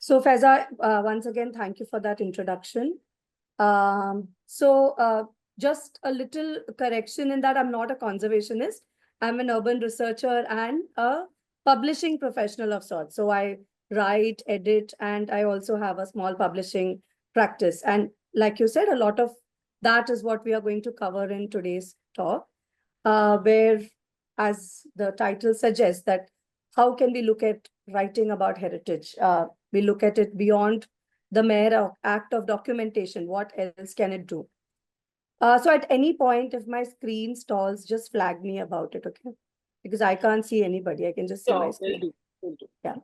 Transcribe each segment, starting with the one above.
So Faiza, once again, thank you for that introduction. Just a little correction in that I'm not a conservationist. I'm an urban researcher and a publishing professional of sorts. So I write, edit, and I also have a small publishing practice. And like you said, a lot of that is what we are going to cover in today's talk, where, as the title suggests, that how can we look at writing about heritage? We look at it beyond the mere act of documentation. What else can it do? So at any point, if my screen stalls, just flag me about it, okay? Because I can't see anybody. I can just see my screen. Will do. Yeah.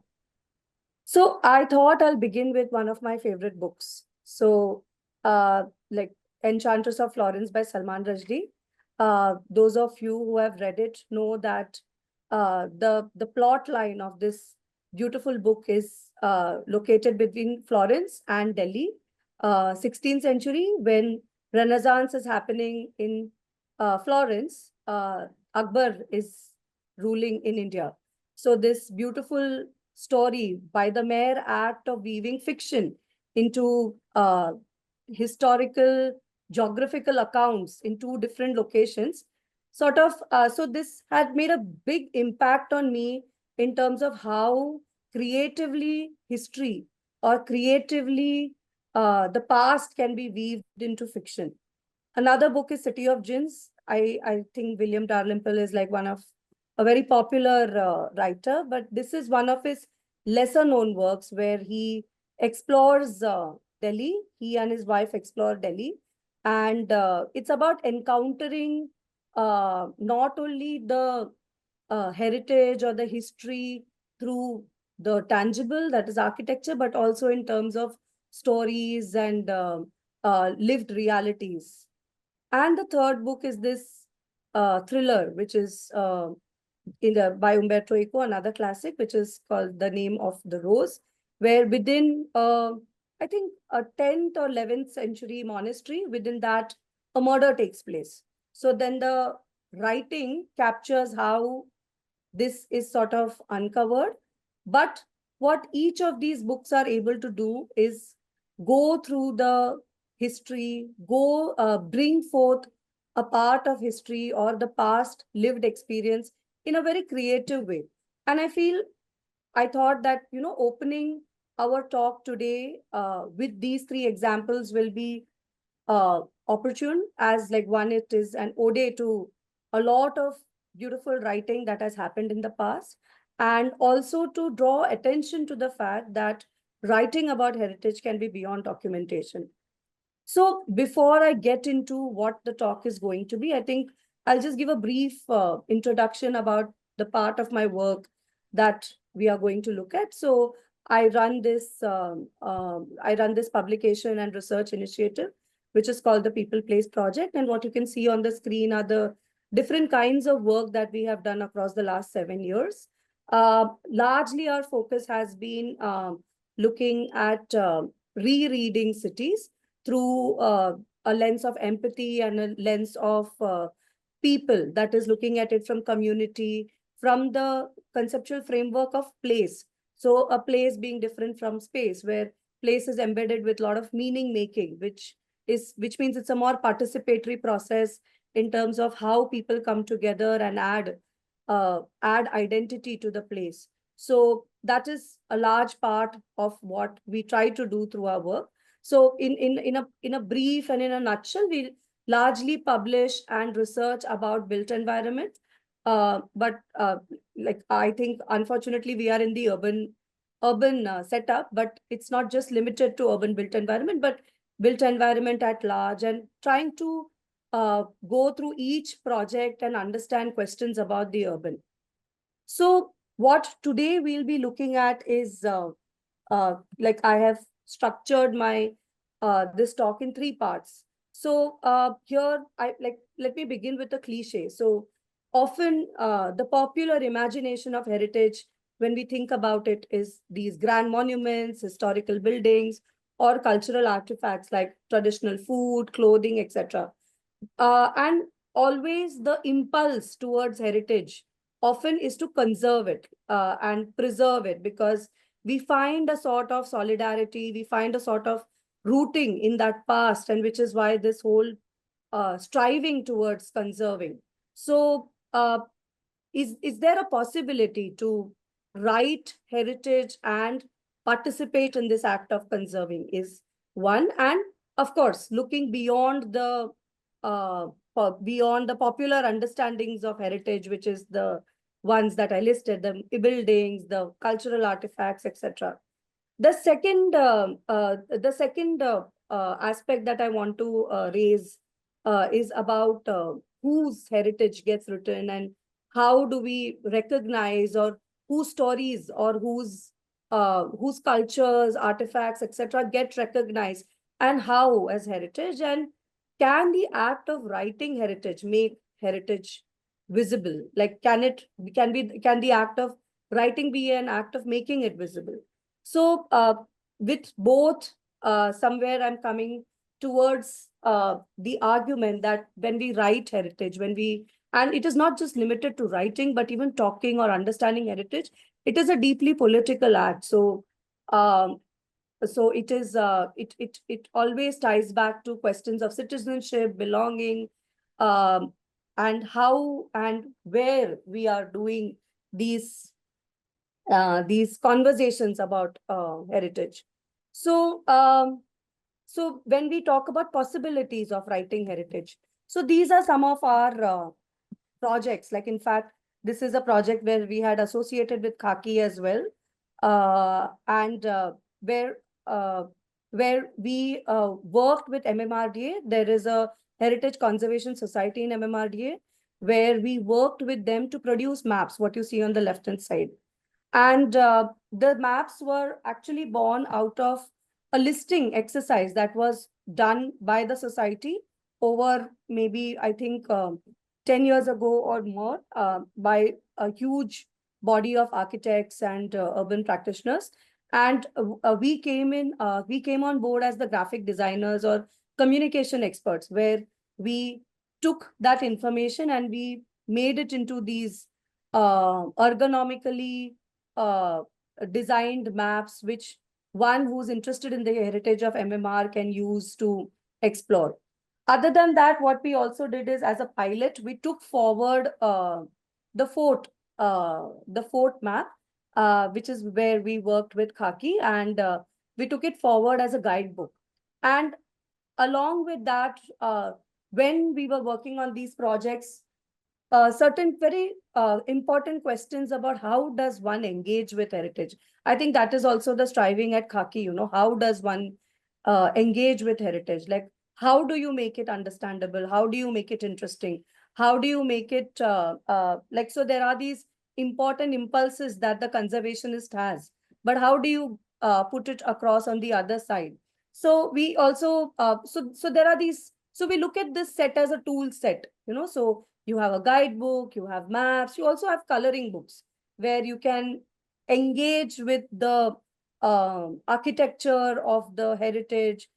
So I thought I'll begin with one of my favorite books. So, like Enchantress of Florence by Salman Rushdie. Those of you who have read it know that the plot line of this beautiful book is located between Florence and Delhi, 16th century, when Renaissance is happening in Florence. Akbar is ruling in India. So this beautiful story, by the mere act of weaving fiction into historical, geographical accounts in two different locations, so this had made a big impact on me in terms of how creatively history or creatively the past can be weaved into fiction. Another book is City of Jinns. I think William Dalrymple is like one of a very popular writer, but this is one of his lesser known works where he explores Delhi. He and his wife explore Delhi. And it's about encountering not only the heritage or the history through the tangible, that is architecture, but also in terms of stories and lived realities. And the third book is this thriller, which is by Umberto Eco, another classic, which is called The Name of the Rose, where within, I think, a 10th or 11th century monastery, within that, a murder takes place. So then the writing captures how this is sort of uncovered. But what each of these books are able to do is go through the history, bring forth a part of history or the past lived experience in a very creative way. And I thought that, opening our talk today with these three examples will be opportune, as like one, it is an ode to a lot of beautiful writing that has happened in the past, and also to draw attention to the fact that writing about heritage can be beyond documentation. So before I get into what the talk is going to be, I think I'll just give a brief introduction about the part of my work that we are going to look at. So I run this publication and research initiative, which is called the People Place Project. And what you can see on the screen are the different kinds of work that we have done across the last 7 years. Largely, our focus has been looking at rereading cities through a lens of empathy and a lens of people, that is looking at it from community, from the conceptual framework of place. So a place being different from space, where place is embedded with a lot of meaning making, which means it's a more participatory process in terms of how people come together and add identity to the place. So that is a large part of what we try to do through our work. So in a brief and in a nutshell, we largely publish and research about built environment. But like I think, unfortunately, we are in the urban setup, but it's not just limited to urban built environment, but built environment at large, and trying to go through each project and understand questions about the urban. So what today we'll be looking at is like I have structured my this talk in three parts. So here let me begin with a cliche. So often the popular imagination of heritage, when we think about it, is these grand monuments, historical buildings, or cultural artifacts like traditional food, clothing, etc. And always the impulse towards heritage often is to conserve it and preserve it, because we find a sort of solidarity, we find a sort of rooting in that past, and which is why this whole striving towards conserving. So, is there a possibility to write heritage and participate in this act of conserving is one. And of course, looking uh, beyond the popular understandings of heritage, which is the ones that I listed, the buildings, the cultural artifacts, etc. The second aspect that I want to raise is about whose heritage gets written, and how do we recognize, or whose stories, or whose cultures, artifacts, etc. get recognized, and how as heritage, and can the act of writing heritage make heritage visible? Like, can the act of writing be an act of making it visible? So, with both, somewhere I'm coming towards the argument that when we write heritage, and it is not just limited to writing, but even talking or understanding heritage, it is a deeply political act. So, um, it always ties back to questions of citizenship, belonging, um, and how and where we are doing these conversations about heritage. So, so when we talk about possibilities of writing heritage, so these are some of our projects. Like, in fact, this is a project where we had associated with Khaki as well, and where uh, where we worked with MMRDA. There is a Heritage Conservation Society in MMRDA, where we worked with them to produce maps, what you see on the left-hand side. And the maps were actually born out of a listing exercise that was done by the society over, maybe, I think, 10 years ago or more, by a huge body of architects and urban practitioners. And we came on board as the graphic designers or communication experts, where we took that information and we made it into these ergonomically uh, designed maps, which one who's interested in the heritage of MMR can use to explore. Other than that, what we also did is, as a pilot, we took forward the fort, the fort map, which is where we worked with Khaki, and we took it forward as a guidebook. And along with that, when we were working on these projects, certain very important questions about how does one engage with heritage. I think that is also the striving at Khaki, how does one engage with heritage? Like, how do you make it understandable? How do you make it interesting? How do you make it, like, so there are these important impulses that the conservationist has, but how do you put it across on the other side? So we also, so there are these, so we look at this set as a tool set, so you have a guidebook, you have maps, you also have coloring books where you can engage with the architecture of the heritage,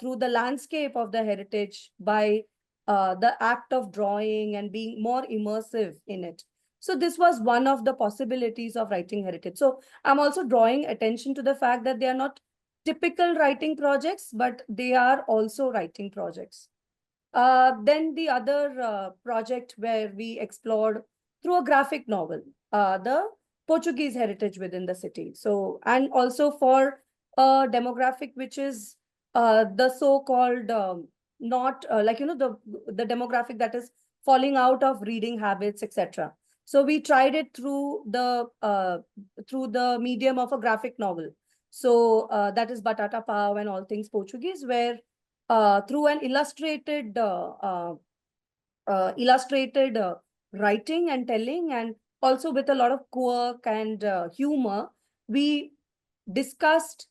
through the landscape of the heritage, by the act of drawing and being more immersive in it. So this was one of the possibilities of writing heritage. So I'm also drawing attention to the fact that they are not typical writing projects, but they are also writing projects. Then the other project where we explored through a graphic novel, the Portuguese heritage within the city. So, and also for a demographic which is the so-called not like, the demographic that is falling out of reading habits, etc. So we tried it through the medium of a graphic novel. So that is Batata Pau and All Things Portuguese, where through an illustrated writing and telling, and also with a lot of quirk and humor, we discussed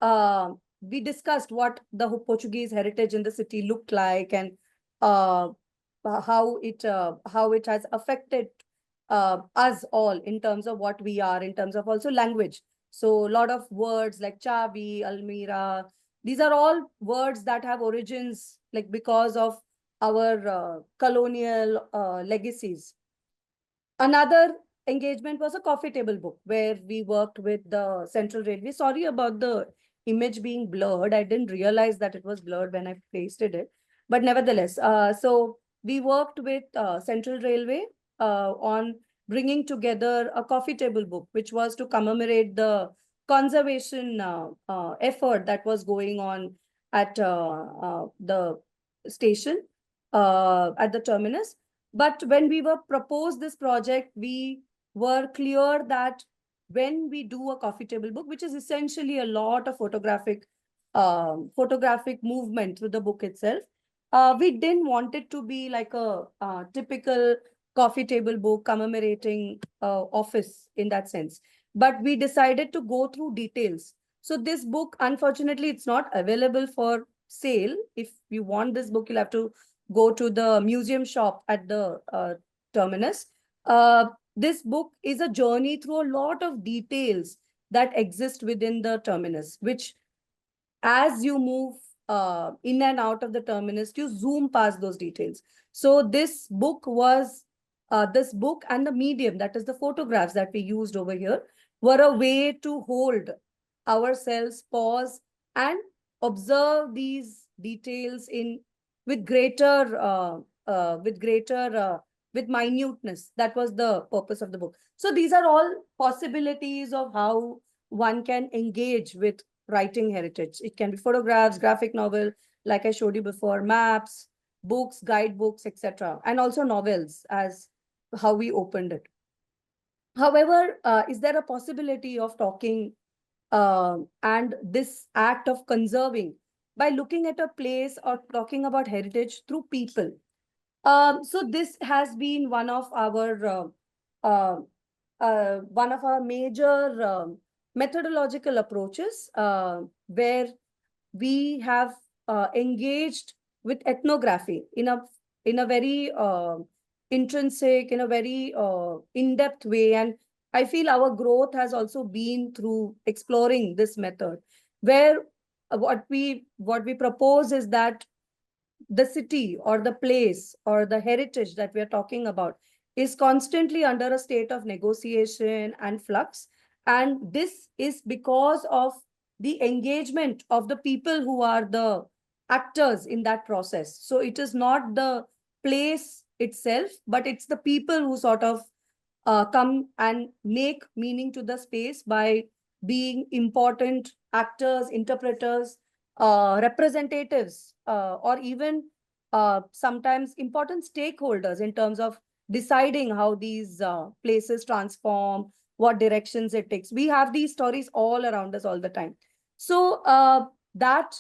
uh, we discussed what the Portuguese heritage in the city looked like, and uh, how it has affected us all in terms of what we are, in terms of also language. So a lot of words like Chavi, Almira, these are all words that have origins, like, because of our colonial legacies. Another engagement was a coffee table book where we worked with the Central Railway. Sorry about the image being blurred. I didn't realize that it was blurred when I pasted it. But nevertheless, so we worked with Central Railway on bringing together a coffee table book, which was to commemorate the conservation effort that was going on at the station, at the terminus. But when we were proposed this project, we were clear that when we do a coffee table book, which is essentially a lot of photographic movement through the book itself, we didn't want it to be like a typical coffee table book commemorating office in that sense. But we decided to go through details. So this book, unfortunately, it's not available for sale. If you want this book, you'll have to go to the museum shop at the terminus. This book is a journey through a lot of details that exist within the terminus, which as you move in and out of the terminus, you zoom past those details. So this book and the medium, that is the photographs that we used over here, were a way to hold ourselves, pause, and observe these details in with greater with minuteness. That was the purpose of the book. So these are all possibilities of how one can engage with writing heritage. It can be photographs, graphic novel, like I showed you before, maps, books, guidebooks, etc., and also novels, as how we opened it. However, is there a possibility of talking and this act of conserving by looking at a place or talking about heritage through people? So this has been one of our major methodological approaches, where we have engaged with ethnography in a very intrinsic, in a very in-depth way. And I feel our growth has also been through exploring this method, where what we propose is that the city or the place or the heritage that we are talking about is constantly under a state of negotiation and flux. And this is because of the engagement of the people who are the actors in that process. So it is not the place itself, but it's the people who sort of come and make meaning to the space by being important actors, interpreters, representatives, or even sometimes important stakeholders in terms of deciding how these places transform, what directions it takes. We have these stories all around us all the time. So that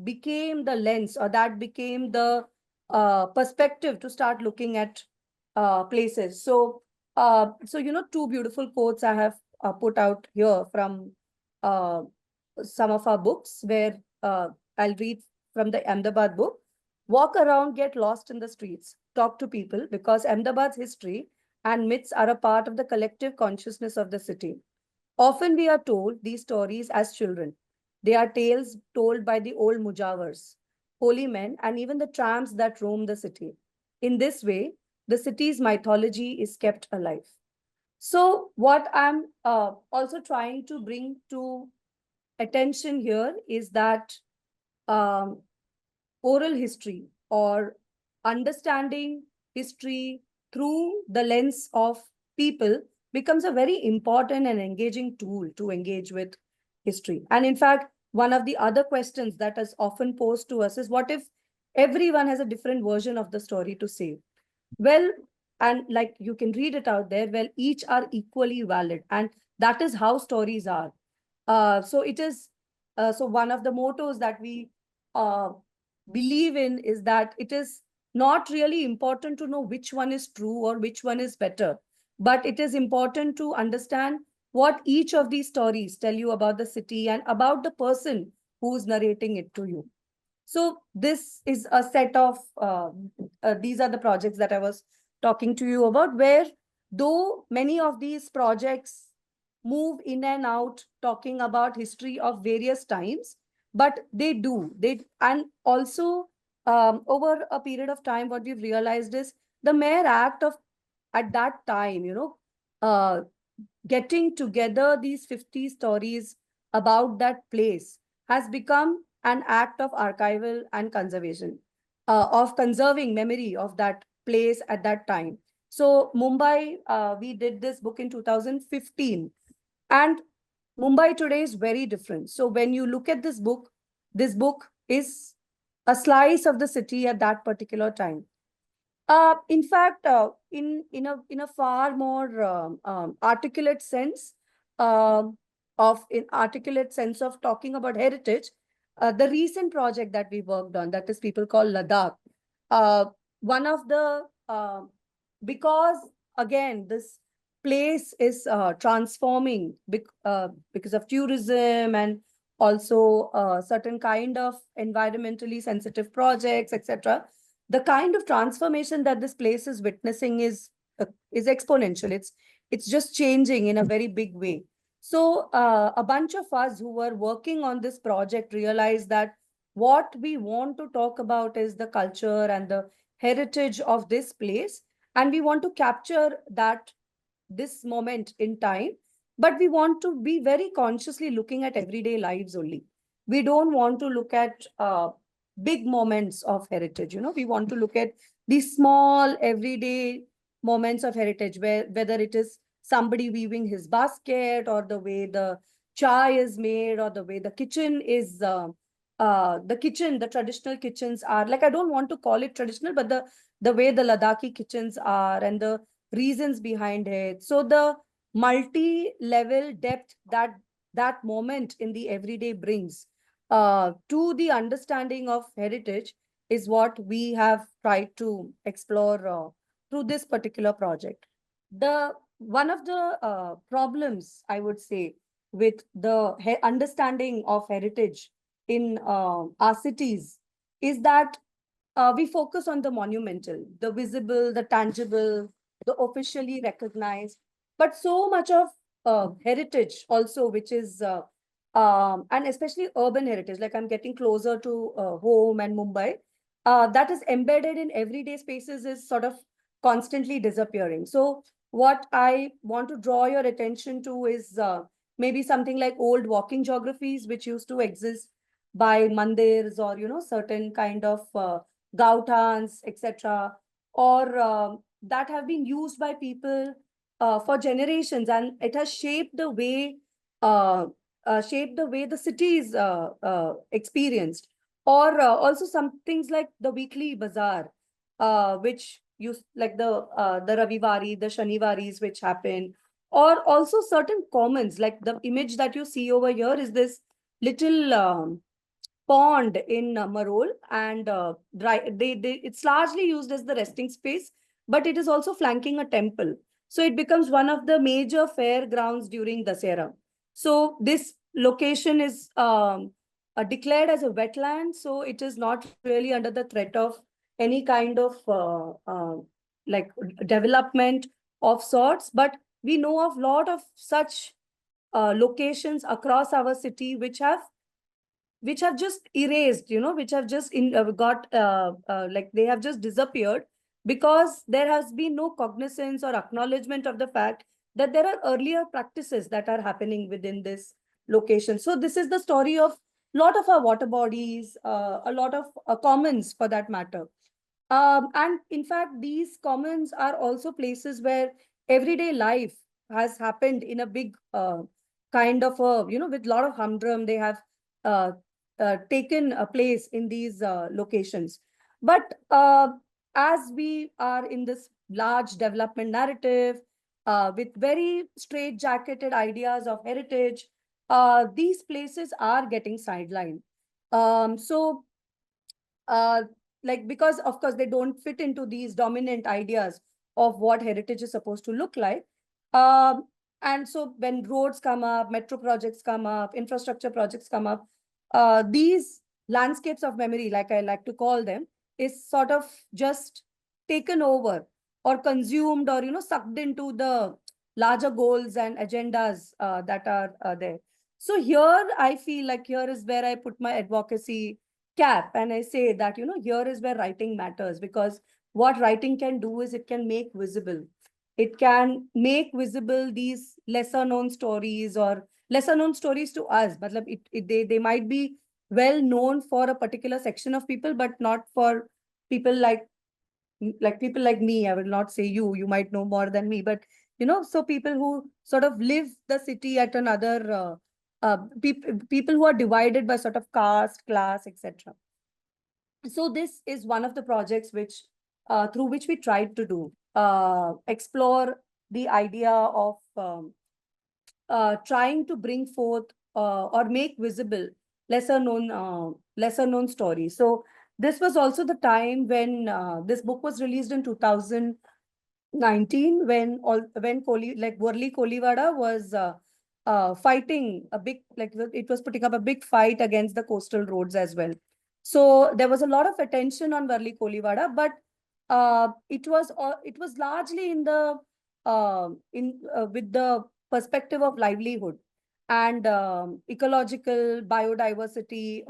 became the lens, or that became the perspective to start looking at places. So, two beautiful quotes I have put out here from some of our books, where I'll read from the Ahmedabad book. Walk around, get lost in the streets, talk to people, because Ahmedabad's history and myths are a part of the collective consciousness of the city. Often we are told these stories as children. They are tales told by the old mujawars, holy men, and even the tramps that roam the city. In this way, the city's mythology is kept alive. So what I'm also trying to bring to attention here is that um, oral history, or understanding history through the lens of people, becomes a very important and engaging tool to engage with history. And in fact, one of the other questions that is often posed to us is, what if everyone has a different version of the story to say? Well, and like you can read it out there, well, each are equally valid. And that is how stories are. So one of the mottos that we uh, believe in is that it is not really important to know which one is true or which one is better, but it is important to understand what each of these stories tell you about the city and about the person who's narrating it to you. So this is a set of, these are the projects that I was talking to you about, where though many of these projects move in and out talking about history of various times, but and also over a period of time, what we've realized is the mere act of at that time, getting together these 50 stories about that place has become an act of archival and conservation, of conserving memory of that place at that time. So Mumbai, we did this book in 2015, and Mumbai today is very different. So when you look at this book is a slice of the city at that particular time. In fact, in a far more articulate sense, in articulate sense of talking about heritage, the recent project that we worked on, that is people call Ladakh. Uh, one of the because again this place is transforming because of tourism and also certain kind of environmentally sensitive projects, etc. The kind of transformation that this place is witnessing is exponential. It's just changing in a very big way. So a bunch of us who were working on this project realized that what we want to talk about is the culture and the heritage of this place, and we want to capture that this moment in time, but we want to be very consciously looking at everyday lives only. We don't want to look at big moments of heritage. We want to look at these small everyday moments of heritage, where whether it is somebody weaving his basket, or the way the chai is made, or the way the kitchen is the traditional kitchens are, like, I don't want to call it traditional, but the way the Ladakhi kitchens are and the reasons behind it. So the multi-level depth that that moment in the everyday brings to the understanding of heritage is what we have tried to explore through this particular project. The one of the problems, I would say, with the understanding of heritage in our cities is that we focus on the monumental, the visible, the tangible, the officially recognized, but so much of heritage also, which is, and especially urban heritage, like I'm getting closer to home and Mumbai, that is embedded in everyday spaces is sort of constantly disappearing. So what I want to draw your attention to is maybe something like old walking geographies, which used to exist by mandirs or, certain kind of gautans, etc., or that have been used by people for generations, and it has uh, shaped the way the city is experienced. Or also some things like the weekly bazaar, which use like the Ravivari, the Shanivaris, which happen, or also certain commons, like the image that you see over here is this little pond in Marol, and it's largely used as the resting space, but it is also flanking a temple. So it becomes one of the major fairgrounds during Dasera. So this location is declared as a wetland, so it is not really under the threat of any kind of like development of sorts. But we know of a lot of such locations across our city which have just erased, which have just got like they have just disappeared, because there has been no cognizance or acknowledgement of the fact that there are earlier practices that are happening within this location. So this is the story of a lot of our water bodies, a lot of commons for that matter. And in fact, these commons are also places where everyday life has happened in a big kind of a, with a lot of humdrum. They have uh, taken a place in these locations. But as we are in this large development narrative with very straight-jacketed ideas of heritage, these places are getting sidelined. So uh, like, because of course they don't fit into these dominant ideas of what heritage is supposed to look like. Um, and so when roads come up, metro projects come up, infrastructure projects come up, these landscapes of memory, like I like to call them, is sort of just taken over or consumed, or, sucked into the larger goals and agendas that are there. So here I feel like here is where I put my advocacy cap, and I say that, here is where writing matters, because what writing can do is it can make visible It can make visible these lesser known stories or lesser known stories to us. Matlab they might be well known for a particular section of people, but not for people like people like me. I will not say you might know more than me, but so people who sort of live the city at another, people who are divided by sort of caste, class, etc. So this is one of the projects which through which we tried to do explore the idea of trying to bring forth or make visible lesser known stories. So this was also the time when this book was released in 2019, when Worli Koliwada was fighting a big, like it was putting up a big fight against the coastal roads as well. So there was a lot of attention on Worli Koliwada, but it was largely in the in with the perspective of livelihood and ecological biodiversity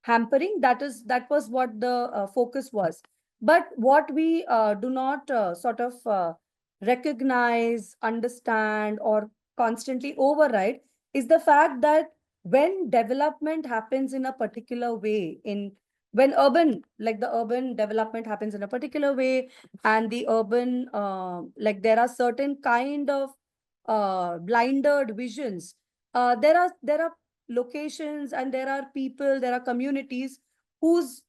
hampering. That was what the focus was. But what we do not sort of recognize, understand, or constantly override is the fact that when development happens in a particular way, when the urban development happens in a particular way, and the urban there are certain kind of blinded visions. There are locations, and there are people, there are communities whose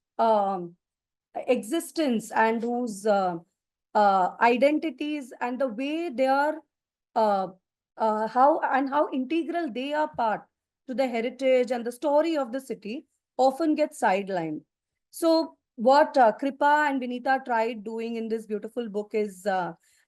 existence and whose identities and the way they are uh, how integral they are part to the heritage and the story of the city often gets sidelined. So what Kripa and Vinita tried doing in this beautiful book is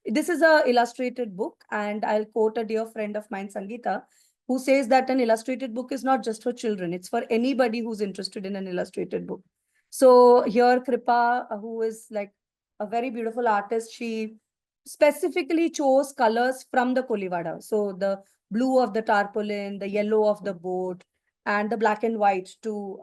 this is a illustrated book, and I'll quote a dear friend of mine, Sangeeta, who says that an illustrated book is not just for children, it's for anybody who's interested in an illustrated book. So here Kripa, who is like a very beautiful artist, she specifically chose colors from the Kolivada. So the blue of the tarpaulin, the yellow of the boat, and the black and white to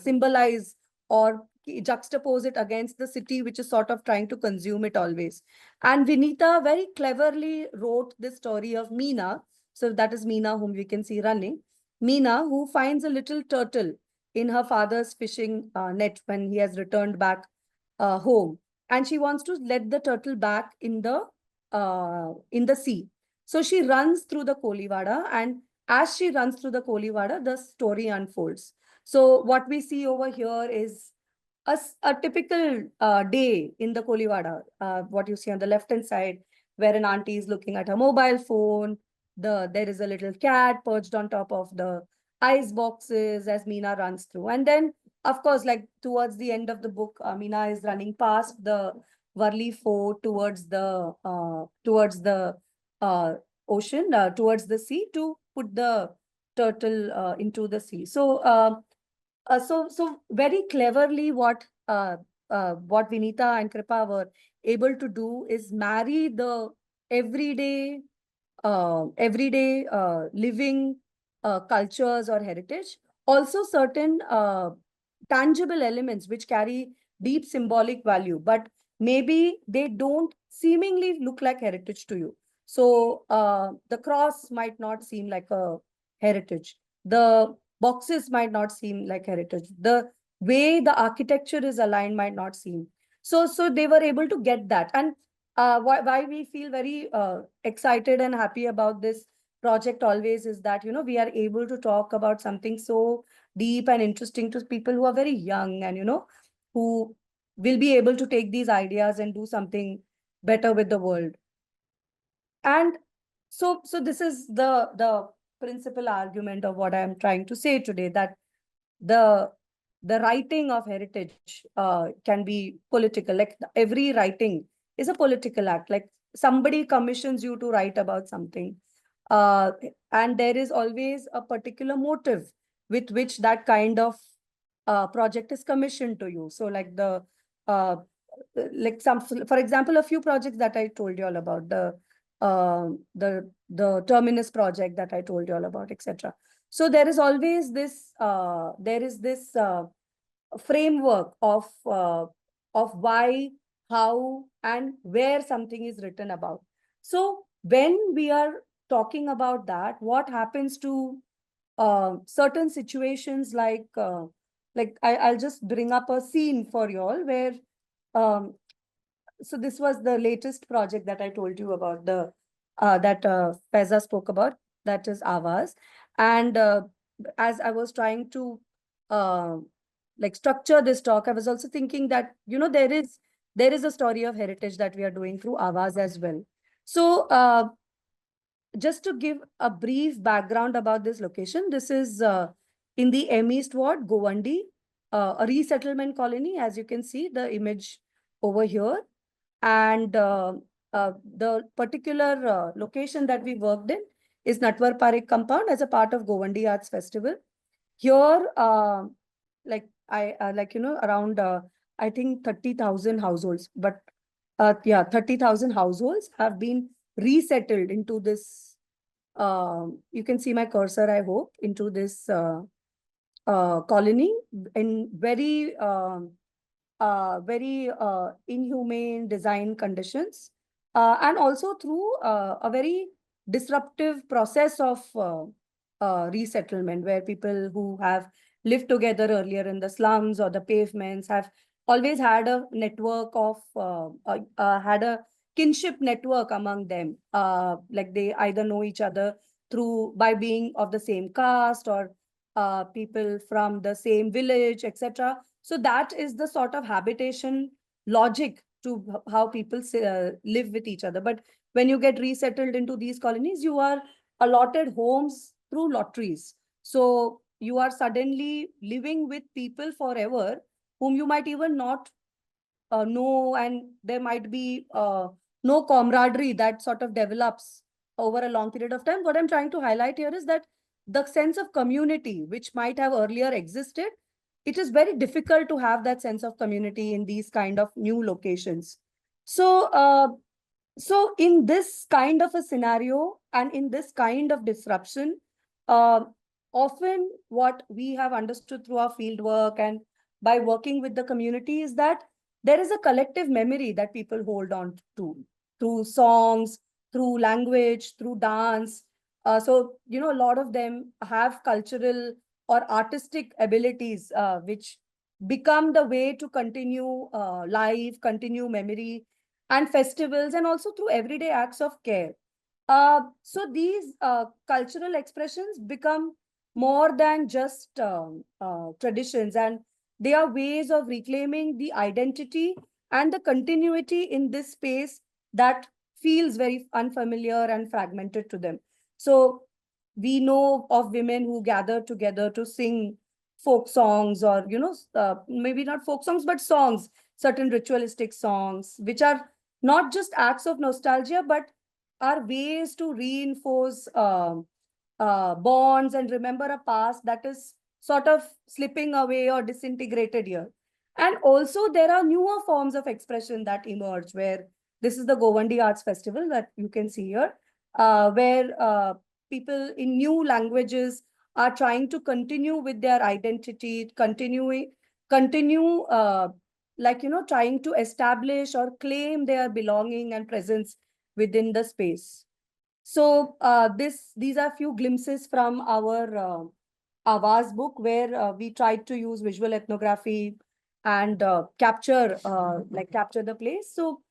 symbolize or juxtapose it against the city, which is sort of trying to consume it always. And Vinita very cleverly wrote this story of Meena. So that is Meena, whom we can see running. Meena, who finds a little turtle in her father's fishing net when he has returned back home, and she wants to let the turtle back in the sea. So she runs through the Kolivada, and as she runs through the Kolivada, the story unfolds. So what we see over here is a typical day in the Kolivada. What you see on the left hand side, where an auntie is looking at her mobile phone. There is a little cat perched on top of the ice boxes as Meena runs through, and then of course, like towards the end of the book, Meena is running past the Worli Fort towards the ocean, towards the sea, to put the turtle into the sea. So very cleverly, what Vinita and Kripa were able to do is marry the everyday living cultures or heritage, also certain tangible elements which carry deep symbolic value, but maybe they don't seemingly look like heritage to you. So the cross might not seem like a heritage. The boxes might not seem like heritage. The way the architecture is aligned might not seem. So they were able to get that. And why we feel very excited and happy about this project always is that, we are able to talk about something so deep and interesting to people who are very young, and, who will be able to take these ideas and do something better with the world. And so this is the principal argument of what I am trying to say today, that the writing of heritage can be political. Like every writing is a political act. Like somebody commissions you to write about something, uh, and there is always a particular motive with which that kind of project is commissioned to you. So like uh, for example, a few projects that I told you all about, the Terminus project that I told you all about, etc. So there is always this framework of why how and where something is written about. So when we are talking about that, what happens to certain situations like I'll just bring up a scene for you all where um, so this was the latest project that I told you about, the that Faiza spoke about, that is Avaz. And as I was trying to uh, like structure this talk, I was also thinking that, you know, there is a story of heritage that we are doing through Avaz as well. So just to give a brief background about this location, this is in the M East Ward, Govandi, a resettlement colony, as you can see the image over here. And the particular location that we worked in is Natwar Parik compound as a part of Govandi Arts Festival. Here, around I think 30,000 households, but yeah, 30,000 households have been resettled into this. You can see my cursor, I hope, into this colony in very inhumane design conditions, and also through a very disruptive process of resettlement, where people who have lived together earlier in the slums or the pavements have always had a network of had a kinship network among them, like they either know each other through by being of the same caste, or people from the same village, etc. So that is the sort of habitation logic to how people live with each other. But when you get resettled into these colonies, you are allotted homes through lotteries. So you are suddenly living with people forever whom you might even not know, and there might be no camaraderie that sort of develops over a long period of time. What I'm trying to highlight here is that the sense of community, which might have earlier existed, it is very difficult to have that sense of community in these kind of new locations. So, so in this kind of a scenario and in this kind of disruption, uh, often what we have understood through our field work and by working with the community is that there is a collective memory that people hold on to through songs, through language, through dance. So, you know, a lot of them have cultural or artistic abilities, which become the way to continue life, continue memory and festivals, and also through everyday acts of care. So these cultural expressions become more than just traditions, and they are ways of reclaiming the identity and the continuity in this space that feels very unfamiliar and fragmented to them. So we know of women who gather together to sing folk songs, or, you know, maybe not folk songs, but songs, certain ritualistic songs, which are not just acts of nostalgia, but are ways to reinforce bonds and remember a past that is sort of slipping away or disintegrated here. And also, there are newer forms of expression that emerge, where this is the Govandi Arts Festival that you can see here, where people in new languages are trying to continue with their identity, continue like, you know, trying to establish or claim their belonging and presence within the space. So these are few glimpses from our Avaz book, where we tried to use visual ethnography and capture the place. So,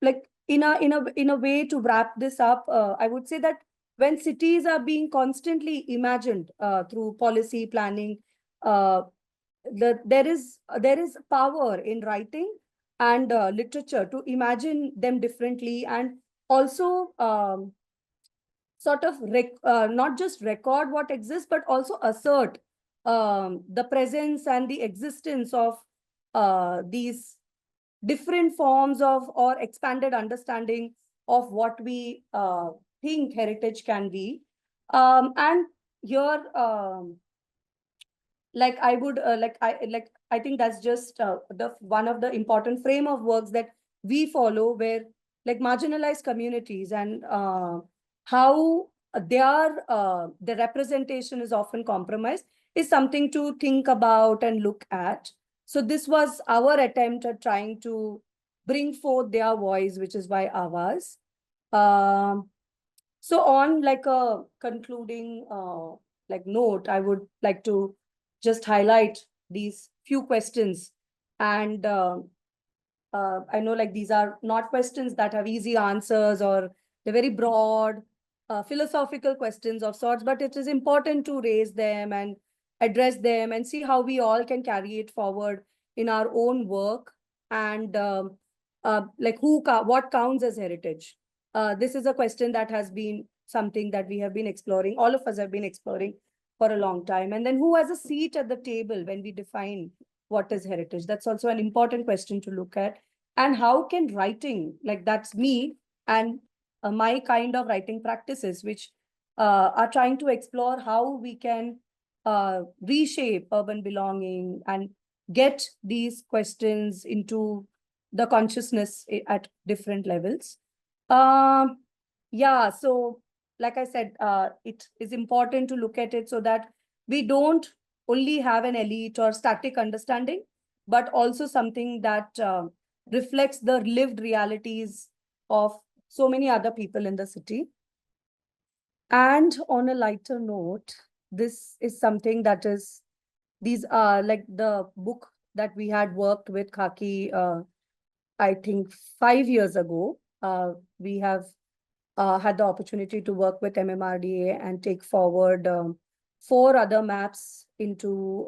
like, in a way to wrap this up, I would say that when cities are being constantly imagined through policy planning, uh, there is power in writing and literature to imagine them differently, and also sort of not just record what exists, but also assert the presence and the existence of these different forms of or expanded understanding of what we think heritage can be. And here, like I would I think that's just the one of the important frame of works that we follow, where like marginalized communities and how the representation is often compromised is something to think about and look at. So this was our attempt at trying to bring forth their voice, which is why Awaz. Um, so on like a concluding like note, I would like to just highlight these few questions. And I know like these are not questions that have easy answers, or they're very broad, philosophical questions of sorts, but it is important to raise them and address them and see how we all can carry it forward in our own work. And like what counts as heritage? This is a question that has been something that we have been exploring. All of us have been exploring for a long time. And then who has a seat at the table when we define what is heritage? That's also an important question to look at. And how can writing, like that's me and my kind of writing practices, which are trying to explore how we can reshape urban belonging and get these questions into the consciousness at different levels. Um, yeah, so like I said, it is important to look at it so that we don't only have an elite or static understanding, but also something that reflects the lived realities of so many other people in the city. And on a lighter note, this is something that is, these are like the book that we had worked with Khaki, I think 5 years ago. We have had the opportunity to work with MMRDA and take forward 4 other maps into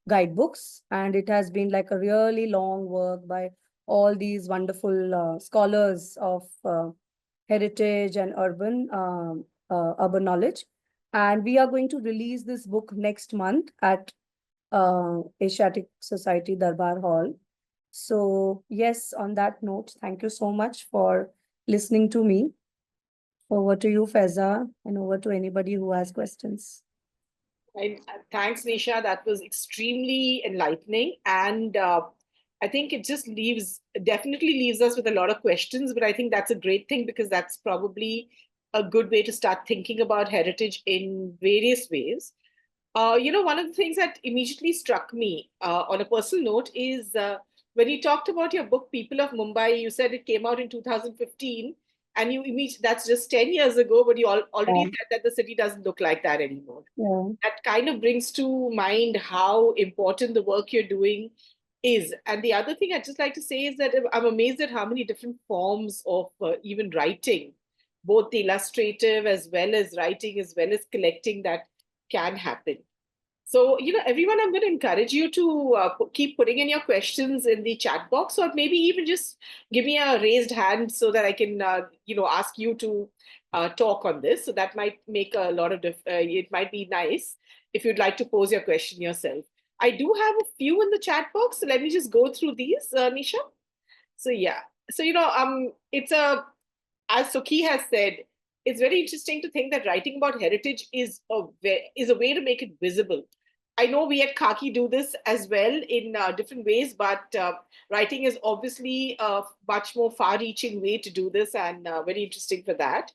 guidebooks. And it has been like a really long work by all these wonderful scholars of heritage and urban knowledge. And we are going to release this book next month at Asiatic Society Darbar Hall. So yes, on that note, thank you so much for listening to me. Over to you, Feza, and over to anybody who has questions. Thanks, Nisha. That was extremely enlightening. And I think it just definitely leaves us with a lot of questions. But I think that's a great thing, because that's probably a good way to start thinking about heritage in various ways. One of the things that immediately struck me on a personal note is when you talked about your book, People of Mumbai, you said it came out in 2015, and you immediately, that's just 10 years ago, but you already Yeah. said that the city doesn't look like that anymore. Yeah. That kind of brings to mind how important the work you're doing is. And the other thing I'd just like to say is that I'm amazed at how many different forms of even writing, both the illustrative as well as writing, as well as collecting, that can happen. So, everyone, I'm going to encourage you to keep putting in your questions in the chat box, or maybe even just give me a raised hand so that I can, ask you to talk on this. So that might make a lot of it might be nice if you'd like to pose your question yourself. I do have a few in the chat box, so let me just go through these, Nisha. So yeah, so it's as Sukhi has said, it's very interesting to think that writing about heritage is a way to make it visible. I know we at Khaki do this as well in different ways, but writing is obviously a much more far-reaching way to do this, and very interesting for that.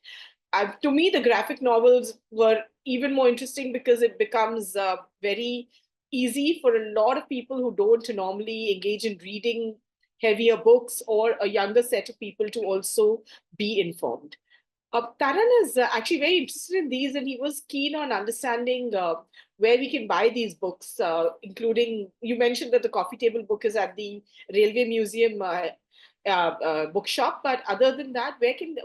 To me, the graphic novels were even more interesting because it becomes very easy for a lot of people who don't normally engage in reading heavier books, or a younger set of people to also be informed. Taran is actually very interested in these, and he was keen on understanding where we can buy these books, including, you mentioned that the coffee table book is at the Railway Museum bookshop, but other than that,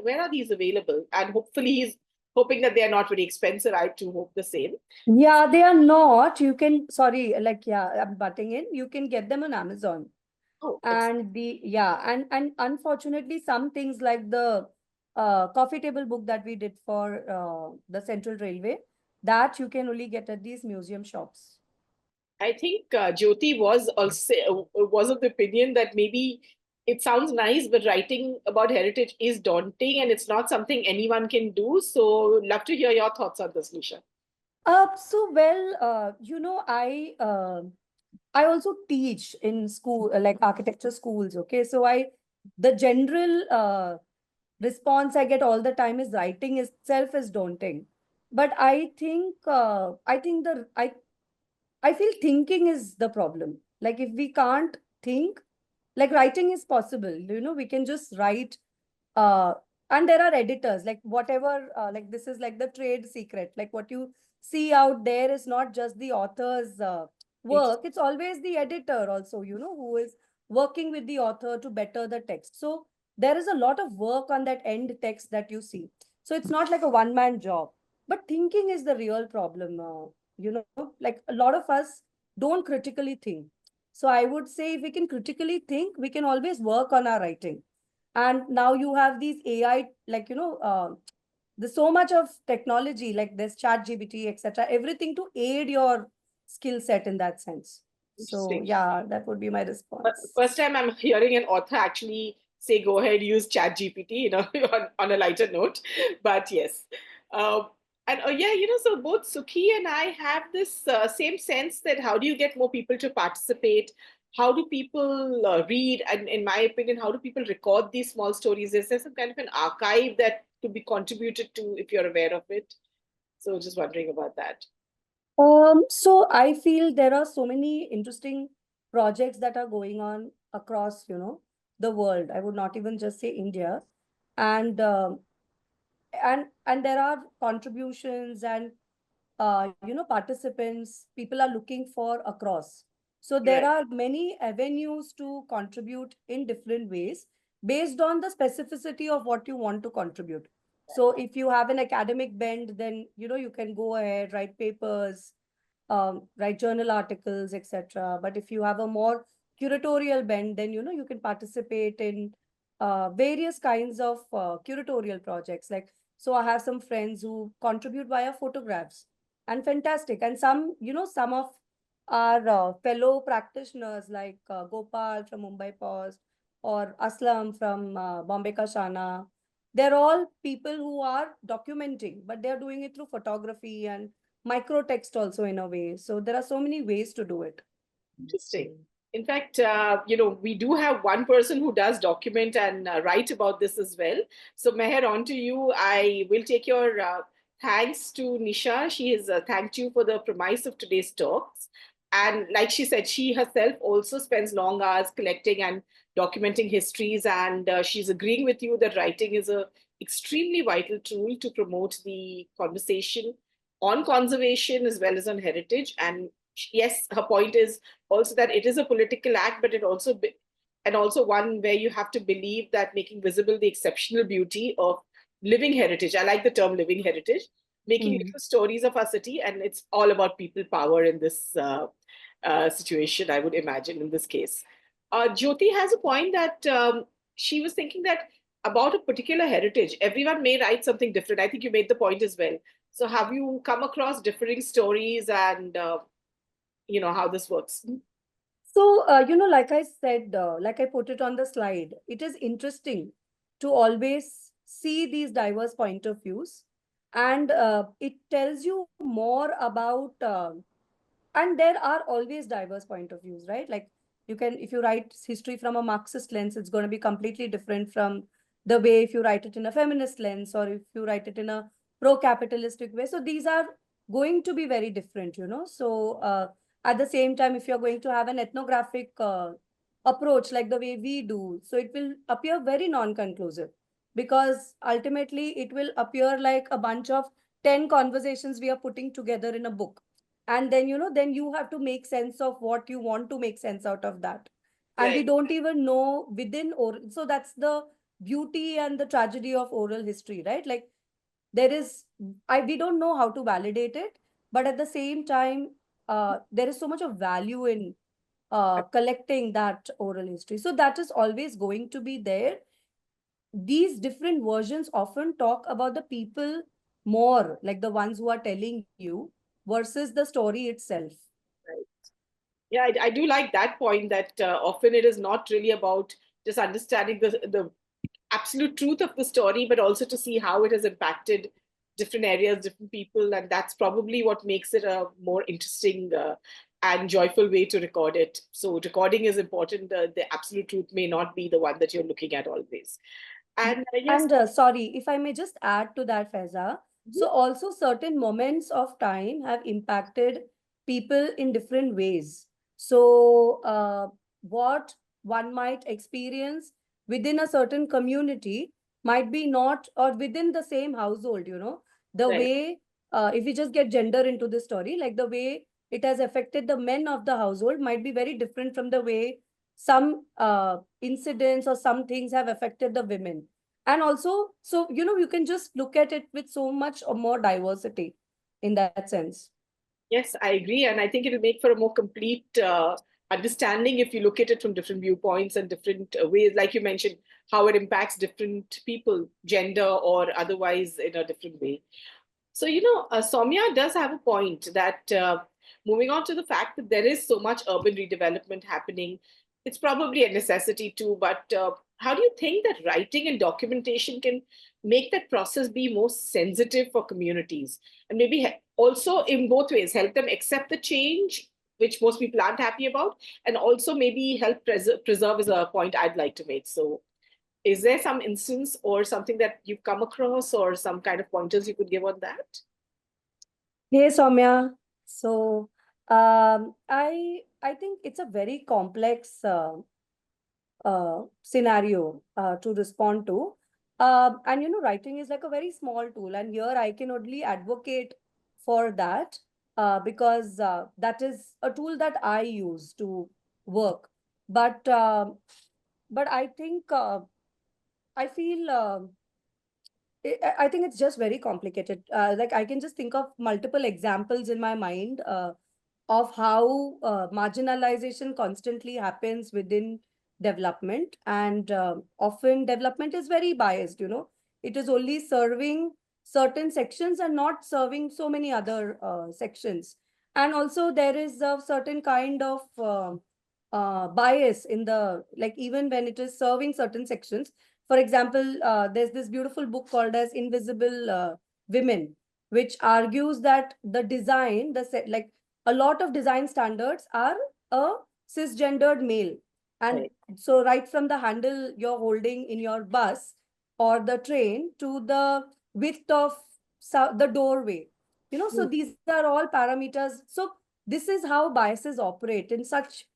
where are these available? And hopefully, he's hoping that they are not very expensive. I too hope the same. Yeah, they are not. You can, sorry, like, yeah, I'm butting in. You can get them on Amazon. Oh, excellent. And and unfortunately, some things like the coffee table book that we did for the Central Railway, that you can only get at these museum shops. I think Jyoti was of the opinion that maybe it sounds nice, but writing about heritage is daunting, and it's not something anyone can do. So, love to hear your thoughts on this, Nisha. I also teach in school, like architecture schools. Okay, so the general response I get all the time is writing itself is daunting. But I feel thinking is the problem. Like if we can't think, like writing is possible, you know, we can just write, uh, and there are editors, like whatever, like this is like the trade secret, like what you see out there is not just the author's work, it's always the editor also, you know, who is working with the author to better the text. So there is a lot of work on that end text that you see. So it's not like a one-man job, but thinking is the real problem. You know, like a lot of us don't critically think. So I would say if we can critically think, we can always work on our writing. And now you have these AI, like, you know, there's so much of technology, like there's chat GPT, etc., everything to aid your skill set in that sense. So Interesting. yeah, that would be my response. First time I'm hearing an author actually say, go ahead, use Chat GPT, you know, on a lighter note. But yes. Uh, and yeah, you know, so both Sukhi and I have this same sense that how do you get more people to participate? How do people read? And in my opinion, how do people record these small stories? Is there some kind of an archive that could be contributed to if you're aware of it? So just wondering about that. So I feel there are so many interesting projects that are going on across, you know, the world. I would not even just say India. And and there are contributions and you know, participants people are looking for across. So there Right. are many avenues to contribute in different ways based on the specificity of what you want to contribute. So if you have an academic bent, then you know, you can go ahead, write papers, write journal articles, etc. But if you have a more curatorial bent, then you know, you can participate in various kinds of curatorial projects. Like, so I have some friends who contribute via photographs, and fantastic. And some, you know, some of our fellow practitioners like Gopal from Mumbai Post or Aslam from Bombay Ka Shana, they're all people who are documenting, but they're doing it through photography and micro text also in a way. So there are so many ways to do it. Interesting. In fact, you know, we do have one person who does document and write about this as well. So, Meher, on to you. I will take your thanks to Nisha. She has thanked you for the premise of today's talks. And like she said, she herself also spends long hours collecting and documenting histories. And she's agreeing with you that writing is a extremely vital tool to promote the conversation on conservation as well as on heritage. And yes, her point is also that it is a political act, but it also and also one where you have to believe that making visible the exceptional beauty of living heritage. I like the term living heritage, making Mm. little stories of our city, and it's all about people power in this situation. I would imagine in this case, Jyoti has a point that she was thinking that about a particular heritage, everyone may write something different. I think you made the point as well. So, have you come across differing stories and you know how this works? So, you know, like I said, like I put it on the slide, it is interesting to always see these diverse point of views. And it tells you more about, and there are always diverse point of views, right? Like you can, if you write history from a Marxist lens, it's going to be completely different from the way if you write it in a feminist lens, or if you write it in a pro-capitalistic way. So these are going to be very different, you know. So at the same time, if you're going to have an ethnographic approach like the way we do, so it will appear very non-conclusive, because ultimately it will appear like a bunch of 10 conversations we are putting together in a book. And then, you know, then you have to make sense of what you want to make sense out of that. And we Right. don't even know within oral. So that's the beauty and the tragedy of oral history, right? Like there is, we don't know how to validate it, but at the same time, there is so much of value in collecting that oral history. So that is always going to be there. These different versions often talk about the people more, like the ones who are telling you, versus the story itself. Right. Yeah, I do like that point that often it is not really about just understanding the absolute truth of the story, but also to see how it has impacted different areas, different people, and that's probably what makes it a more interesting and joyful way to record it. So recording is important. The absolute truth may not be the one that you're looking at always. And yes. And sorry, if I may just add to that, Faiza. So also certain moments of time have impacted people in different ways. So what one might experience within a certain community might be not, or within the same household, the Right. way, if we just get gender into the story, like the way it has affected the men of the household might be very different from the way some incidents or some things have affected the women. And also, so, you can just look at it with so much or more diversity in that sense. Yes, I agree. And I think it'll make for a more complete understanding if you look at it from different viewpoints and different ways, like you mentioned, how it impacts different people, gender or otherwise in a different way. So, Soumya does have a point that moving on to the fact that there is so much urban redevelopment happening, it's probably a necessity too. But how do you think that writing and documentation can make that process be more sensitive for communities? And maybe also in both ways, help them accept the change, which most people aren't happy about, and also maybe help preserve is a point I'd like to make. So, is there some instance or something that you've come across or some kind of pointers you could give on that? Hey Soumya. So I think it's a very complex scenario to respond to. And writing is like a very small tool, and here I can only advocate for that because that is a tool that I use to work. But I think I feel. I think it's just very complicated. Like I can just think of multiple examples in my mind of how marginalization constantly happens within development, and often development is very biased. It is only serving certain sections and not serving so many other sections. And also there is a certain kind of bias in the, like, even when it is serving certain sections. For example, there's this beautiful book called as Invisible Women, which argues that the design, like a lot of design standards are a cisgendered male. And Right. so right from the handle you're holding in your bus or the train to the width of the doorway, so Mm. these are all parameters. So this is how biases operate in such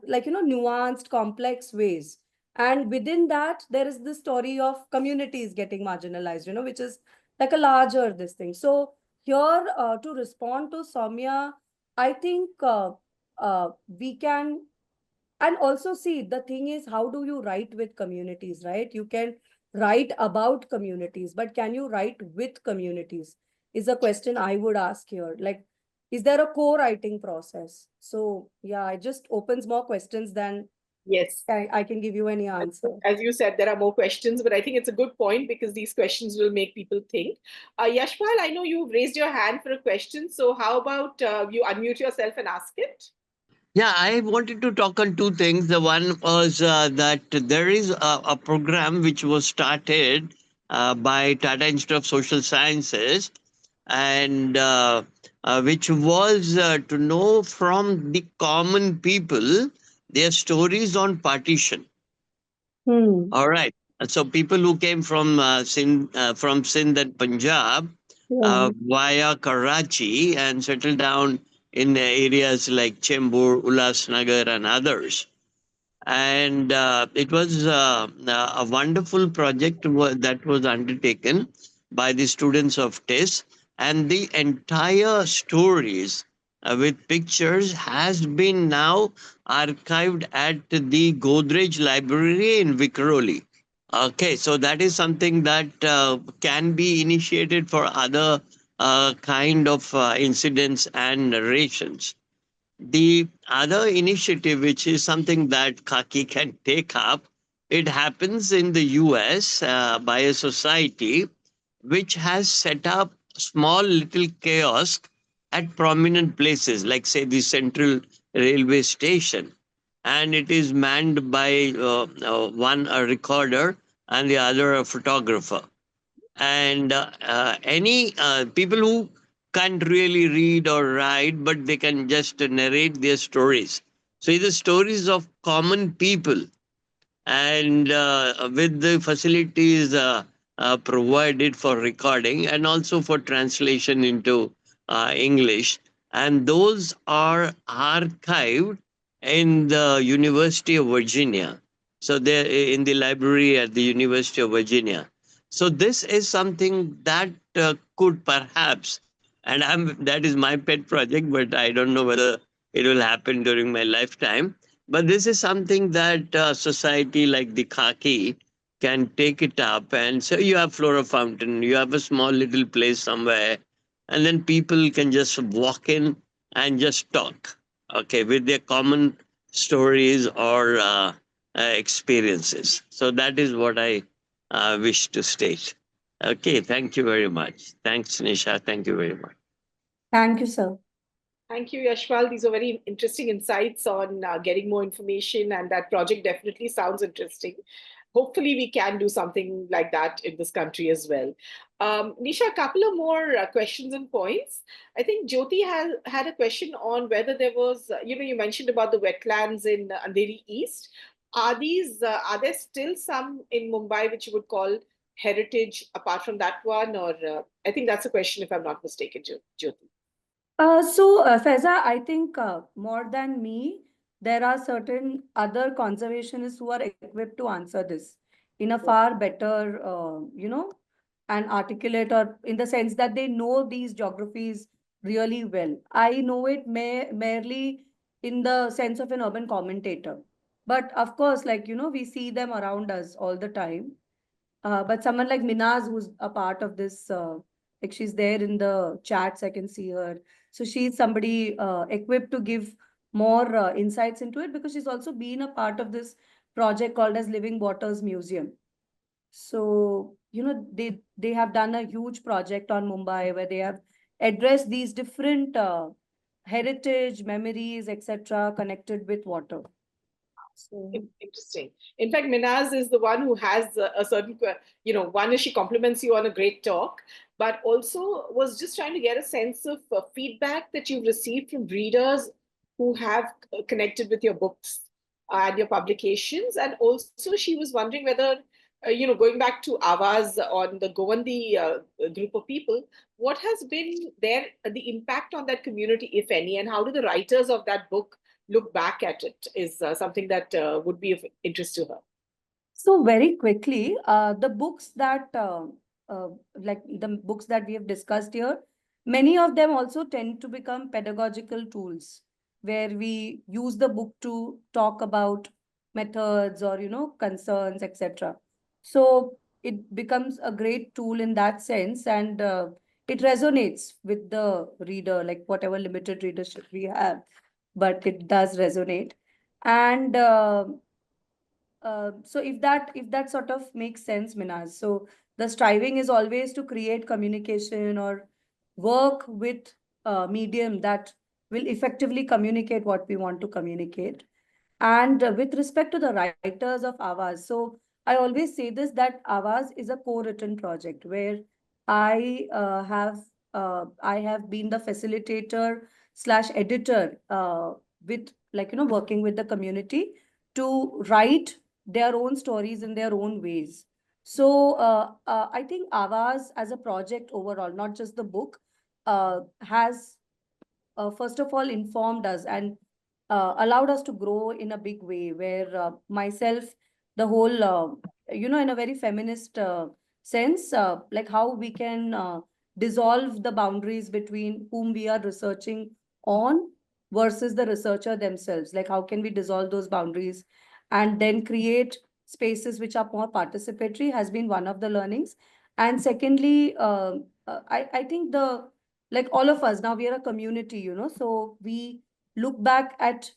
like, nuanced, complex ways. And within that, there is the story of communities getting marginalized, which is like a larger this thing. So here, to respond to Soumya, I think we can, and also see, the thing is, how do you write with communities, right? You can write about communities, but can you write with communities is a question I would ask here. Like, is there a co-writing process? So yeah, it just opens more questions than Yes. I can give you any answer. As you said, there are more questions, but I think it's a good point because these questions will make people think. Yashpal, I know you've raised your hand for a question. So, how about you unmute yourself and ask it? Yeah, I wanted to talk on two things. The one was that there is a program which was started by Tata Institute of Social Sciences, and which was to know from the common people their stories on partition. Hmm. All right. So people who came from Sindh and Punjab Yeah. via Karachi and settled down in areas like Chembur, Ulhasnagar, and others. And it was a wonderful project that was undertaken by the students of TIS. And the entire stories with pictures has been now archived at the Godrej Library in Vikhroli. Okay, so that is something that can be initiated for other kind of incidents and narrations. The other initiative, which is something that Khaki can take up, it happens in the US by a society which has set up small little kiosk at prominent places, like, say, the Central Railway Station. And it is manned by one a recorder and the other a photographer. And any people who can't really read or write, but they can just narrate their stories. So the stories of common people, and with the facilities provided for recording and also for translation into English, and those are archived in the University of Virginia. So they're in the library at the University of Virginia. So this is something that could perhaps, and that is my pet project, but I don't know whether it will happen during my lifetime. But this is something that society like the Khaki can take it up, and so you have Flora Fountain, you have a small little place somewhere, and then people can just walk in and just talk, okay, with their common stories or experiences. So that is what I wish to state. Okay, thank you very much. Thanks, Nisha. Thank you very much. Thank you, sir. Thank you, Yashpal. These are very interesting insights on getting more information, and that project definitely sounds interesting. Hopefully, we can do something like that in this country as well. Nisha, a couple of more questions and points. I think Jyoti had a question on whether there was, you mentioned about the wetlands in Andheri East. Are there still some in Mumbai which you would call heritage apart from that one? Or I think that's a question, if I'm not mistaken, Jyoti. Faiza, I think more than me, there are certain other conservationists who are equipped to answer this in a far better, and articulate, or in the sense that they know these geographies really well. I know it merely in the sense of an urban commentator. But of course, like, we see them around us all the time. But someone like Minaz, who's a part of this, like she's there in the chats, I can see her. So she's somebody equipped to give more insights into it, because she's also been a part of this project called as Living Waters Museum. So, they have done a huge project on Mumbai where they have addressed these different heritage, memories, etc., connected with water. So, Interesting. In fact, Minaz is the one who has a certain, one is she compliments you on a great talk, but also was just trying to get a sense of feedback that you've received from readers who have connected with your books and your publications. And also, she was wondering whether, going back to Awaz on the Govandi group of people, what has been the impact on that community, if any, and how do the writers of that book look back at it is something that would be of interest to her. So very quickly, the books that like the books that we have discussed here, many of them also tend to become pedagogical tools where we use the book to talk about methods or concerns, etc. So it becomes a great tool in that sense, and it resonates with the reader, like whatever limited readership we have, but it does resonate. And so if that sort of makes sense, Minaz. So the striving is always to create communication or work with a medium that will effectively communicate what we want to communicate. And with respect to the writers of Awaz, so I always say this, that Awaz is a co-written project where I have been the facilitator slash editor with, like, working with the community to write their own stories in their own ways. So I think Awaz as a project overall, not just the book, has first of all informed us and allowed us to grow in a big way, where myself, the whole, in a very feminist sense, like how we can dissolve the boundaries between whom we are researching on versus the researcher themselves. Like, how can we dissolve those boundaries and then create spaces which are more participatory has been one of the learnings. And secondly, I think like all of us now, we are a community, so we look back at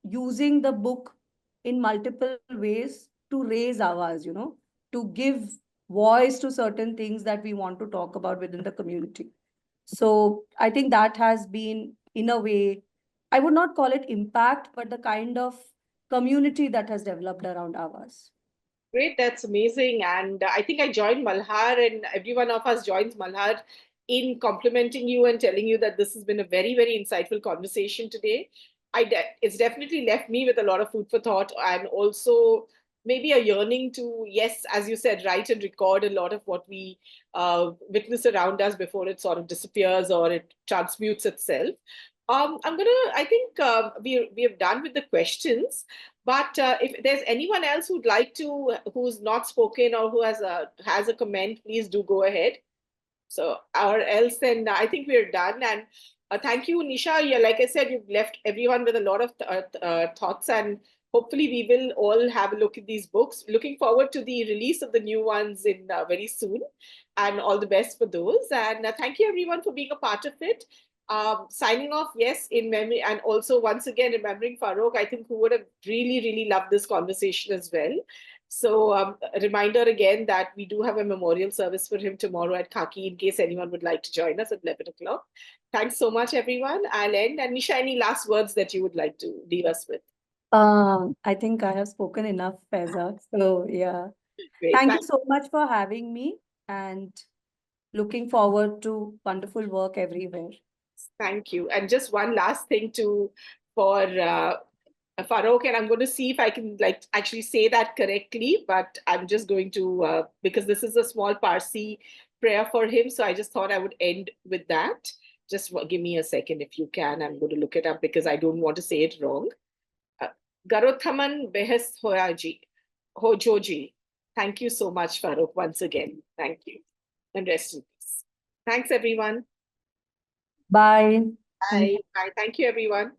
using the book in multiple ways to raise ours, to give voice to certain things that we want to talk about within the community. So I think that has been, in a way, I would not call it impact, but the kind of community that has developed around ours. Great, that's amazing. And I think I joined Malhar, and every one of us joins Malhar in complimenting you and telling you that this has been a very, very insightful conversation today. It's definitely left me with a lot of food for thought, and also maybe a yearning to, yes, as you said, write and record a lot of what we witness around us before it sort of disappears or it transmutes itself. I think we have done with the questions, but if there's anyone else who'd like to, who's not spoken or who has a comment, please do go ahead. So, or else then I think we're done. And thank you, Nisha. Yeah, like I said, you've left everyone with a lot of thoughts, and hopefully we will all have a look at these books. Looking forward to the release of the new ones in very soon, and all the best for those. And thank you everyone for being a part of it. Signing off, yes, in memory, and also once again remembering Farokh, I think who would have really, really loved this conversation as well. So a reminder again that we do have a memorial service for him tomorrow at Khaki in case anyone would like to join us at 11 o'clock. Thanks so much, everyone. I'll end. And Nisha, any last words that you would like to leave us with? I think I have spoken enough, Faiza. So yeah, Great. thank you so much for having me and looking forward to wonderful work everywhere. Thank you. And just one last thing for Farokh, and I'm going to see if I can like actually say that correctly, but I'm just going to because this is a small Parsi prayer for him, so I just thought I would end with that. Just give me a second if you can. I'm going to look it up because I don't want to say it wrong. Garothaman Behes Hojoji. Thank you so much, Farokh, once again. Thank you. And rest in peace. Thanks, everyone. Bye. Bye. Bye. Thank you, everyone.